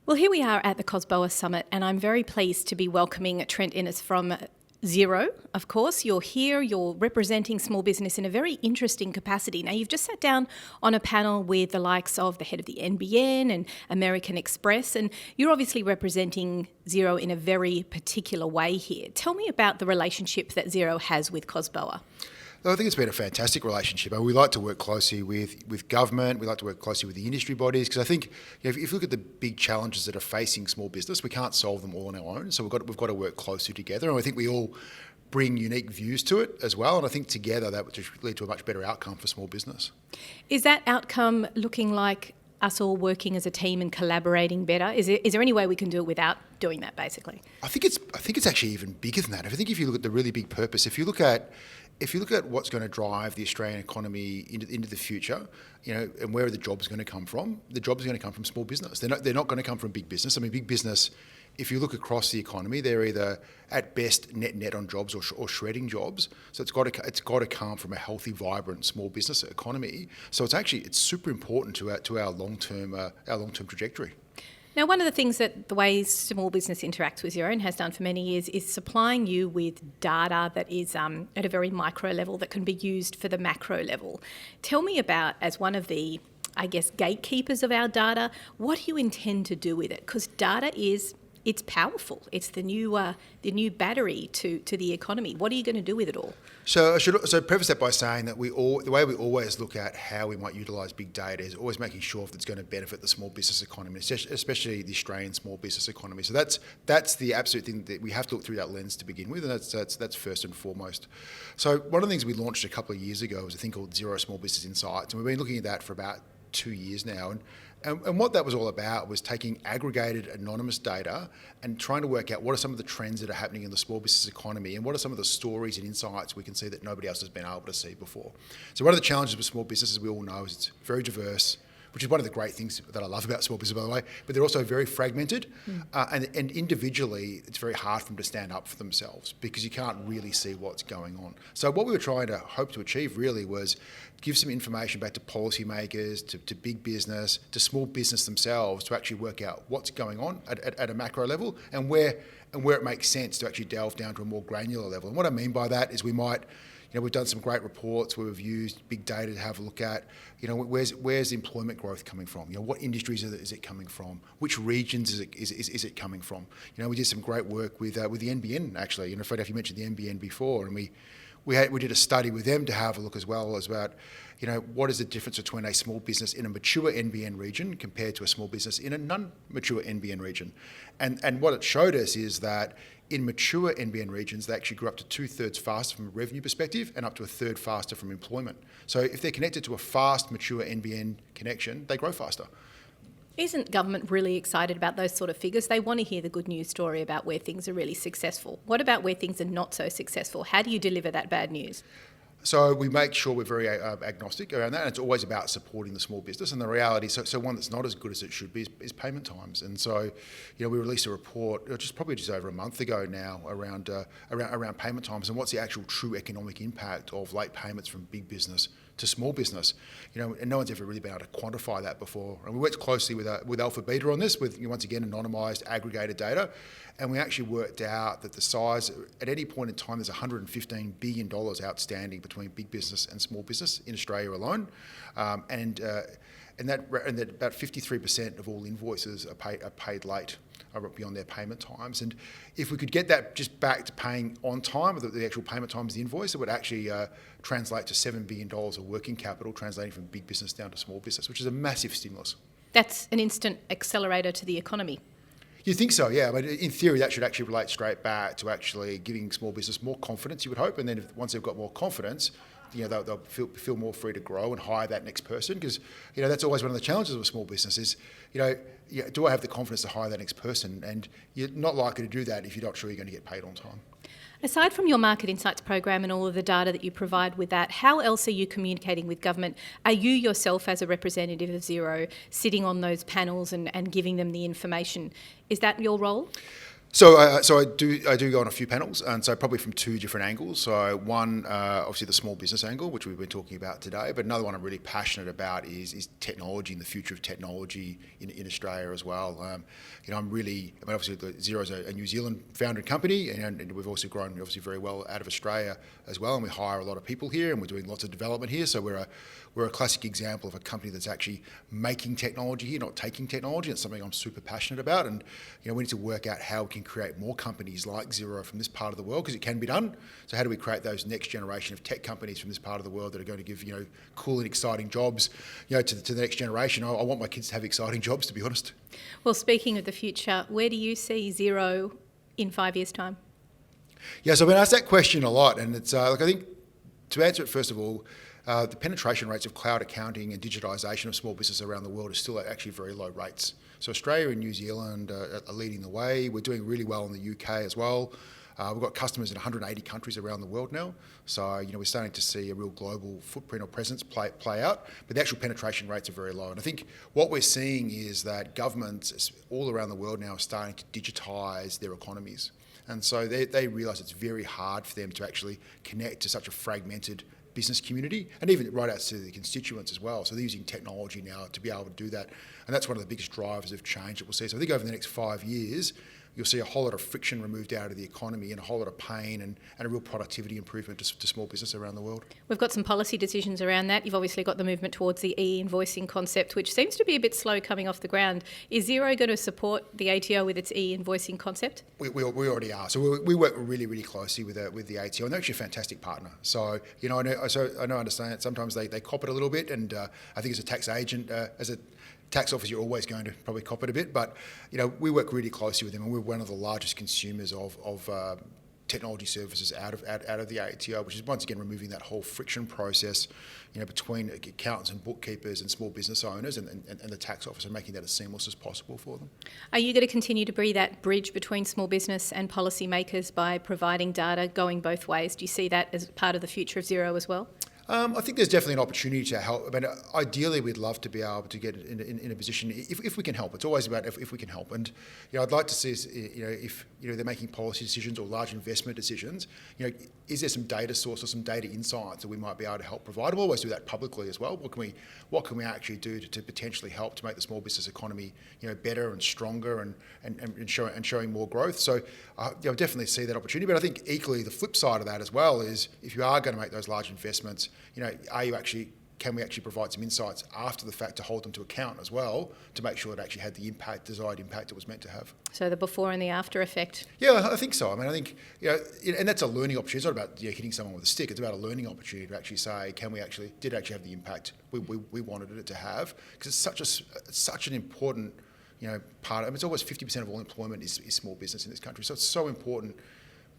Well, here we are at the COSBOA Summit, and I'm very pleased to be welcoming Trent Innes from Xero. Of course, you're here, you're representing small business in a very interesting capacity. Now, you've just sat down on a panel with the likes of the head of the NBN and American Express, and you're obviously representing Xero in a very particular way here. Tell me about the relationship that Xero has with COSBOA. I think it's been a fantastic relationship. We like to work closely with government. We like to work closely with the industry bodies because I think if you look at the big challenges that are facing small business, we can't solve them all on our own. So we've got to work closely together, and I think we all bring unique views to it as well. And I think together that would just lead to a much better outcome for small business. Is that outcome looking like us all working as a team and collaborating better? Is there any way we can do it without doing that, basically? I think it's actually even bigger than that. I think if you look at the really big purpose, if you look at what's going to drive the Australian economy into the future, and where are the jobs going to come from? The jobs are going to come from small business. They're not going to come from big business. I mean, big business, if you look across the economy, they're either at best net on jobs or shredding jobs. So it's got to come from a healthy, vibrant small business economy. So it's super important to our long term trajectory. Now, one of the things that the way small business interacts with Xero and has done for many years is supplying you with data that is at a very micro level that can be used for the macro level. Tell me about, as one of the, gatekeepers of our data, what do you intend to do with it? Because data it's powerful. It's the new battery to the economy. What are you going to do with it all? So I should preface that by saying that the way we always look at how we might utilise big data is always making sure that it's going to benefit the small business economy, especially the Australian small business economy. So that's the absolute thing that we have to look through that lens to begin with, and that's first and foremost. So one of the things we launched a couple of years ago was a thing called Xero Small Business Insights, and we've been looking at that for about 2 years now. And what that was all about was taking aggregated anonymous data and trying to work out what are some of the trends that are happening in the small business economy and what are some of the stories and insights we can see that nobody else has been able to see before. So one of the challenges with small business, as we all know, is it's very diverse, which is one of the great things that I love about small business, by the way, but they're also very fragmented. And individually, it's very hard for them to stand up for themselves because you can't really see what's going on. So what we were trying to hope to achieve really was give some information back to policymakers, to big business, to small business themselves to actually work out what's going on at a macro level and where it makes sense to actually delve down to a more granular level. And what I mean by that is we might, we've done some great reports where we've used big data to have a look at, where's employment growth coming from? What industries is it coming from? Which regions is it coming from? We did some great work with the NBN actually. Fred, if you mentioned the NBN before, and we did a study with them to have a look as well as about, what is the difference between a small business in a mature NBN region compared to a small business in a non-mature NBN region. And what it showed us is that in mature NBN regions, they actually grew up to 2/3 faster from a revenue perspective and up to 1/3 faster from employment. So if they're connected to a fast, mature NBN connection, they grow faster. Isn't government really excited about those sort of figures? They want to hear the good news story about where things are really successful. What about where things are not so successful? How do you deliver that bad news? So we make sure we're very agnostic around that, and it's always about supporting the small business. And the reality, so one that's not as good as it should be is payment times. And so, we released a report probably just over a month ago now around payment times and what's the actual true economic impact of late payments from big business to small business. And no one's ever really been able to quantify that before. And we worked closely with Alpha Beta on this, with once again anonymised, aggregated data, and we actually worked out that the size at any point in time there's $115 billion outstanding between big business and small business in Australia alone, and that about 53% of all invoices are paid late, are beyond their payment times. And if we could get that just back to paying on time, the actual payment times of the invoice, it would actually translate to $7 billion of working capital, translating from big business down to small business, which is a massive stimulus. That's an instant accelerator to the economy. You think so, yeah. But in theory, that should actually relate straight back to actually giving small business more confidence, you would hope. And then once they've got more confidence, they'll feel more free to grow and hire that next person, because that's always one of the challenges of a small business is do I have the confidence to hire that next person? And you're not likely to do that if you're not sure you're going to get paid on time. Aside from your Market Insights program and all of the data that you provide with that, how else are you communicating with government? Are you yourself, as a representative of Xero, sitting on those panels and giving them the information? Is that your role? So I do go on a few panels, and so probably from two different angles. So one, obviously the small business angle, which we've been talking about today, but another one I'm really passionate about is technology and the future of technology in Australia as well. Obviously the Xero's a New Zealand founded company, and we've also grown obviously very well out of Australia as well, and we hire a lot of people here, and we're doing lots of development here. So we're a classic example of a company that's actually making technology here, not taking technology. It's something I'm super passionate about, and we need to work out how we can create more companies like Xero from this part of the world, because it can be done. So how do we create those next generation of tech companies from this part of the world that are going to give cool and exciting jobs to the next generation? I want my kids to have exciting jobs, to be honest. Well, speaking of the future, where do you see Xero in 5 years' time? Yeah, so I've been asked that question a lot, and it's I think to answer it, first of all, the penetration rates of cloud accounting and digitisation of small business around the world is still at actually very low rates. So Australia and New Zealand are leading the way. We're doing really well in the UK as well. We've got customers in 180 countries around the world now. So, we're starting to see a real global footprint or presence play out, but the actual penetration rates are very low. And I think what we're seeing is that governments all around the world now are starting to digitise their economies. And so they realise it's very hard for them to actually connect to such a fragmented business community, and even right out to the constituents as well. So they're using technology now to be able to do that. And that's one of the biggest drivers of change that we'll see. So I think over the next 5 years, you'll see a whole lot of friction removed out of the economy and a whole lot of pain and a real productivity improvement to small business around the world. We've got some policy decisions around that. You've obviously got the movement towards the e-invoicing concept, which seems to be a bit slow coming off the ground. Is Xero going to support the ATO with its e-invoicing concept? We already are. So we work really, really closely with the ATO, and they're actually a fantastic partner. So, I understand that sometimes they cop it a little bit, and I think as a tax agent, as a tax office, you're always going to probably cop it a bit, but we work really closely with them, and we're one of the largest consumers of technology services out of the ATO, which is once again removing that whole friction process, between accountants and bookkeepers and small business owners and the tax office, and making that as seamless as possible for them. Are you going to continue to be that bridge between small business and policymakers by providing data going both ways? Do you see that as part of the future of Xero as well? I think there's definitely an opportunity to help. I mean, ideally, we'd love to be able to get in a position if we can help. It's always about if we can help. And I'd like to see if they're making policy decisions or large investment decisions. Is there some data source or some data insights that we might be able to help provide? We'll always do that publicly as well. What can we actually do to potentially help to make the small business economy better and stronger and showing more growth? So I definitely see that opportunity. But I think equally the flip side of that as well is if you are going to make those large investments, can we actually provide some insights after the fact to hold them to account as well, to make sure it actually had the desired impact it was meant to have? So the before and the after effect? Yeah, I think so. I mean, I think, and that's a learning opportunity. It's not about hitting someone with a stick. It's about a learning opportunity to actually say, did it actually have the impact we wanted it to have? Because it's such an important, part of it. It's almost 50% of all employment is small business in this country. So it's so important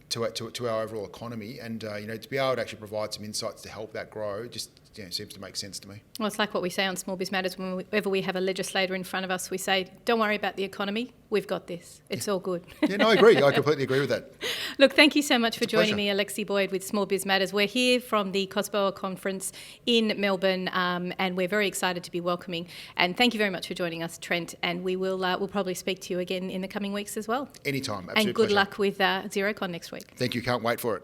to our overall economy, and to be able to actually provide some insights to help that grow just seems to make sense to me. Well, it's like what we say on Small Biz Matters. Whenever we have a legislator in front of us, we say, don't worry about the economy, we've got this. It's all good. Yeah, no, I agree. I completely agree with that. Look, thank you so much for joining me, Alexi Boyd, with Small Biz Matters. We're here from the COSBOA conference in Melbourne, and we're very excited to be welcoming. And thank you very much for joining us, Trent. And we'll probably speak to you again in the coming weeks as well. Anytime. And good luck with XeroCon next week. Thank you. Can't wait for it.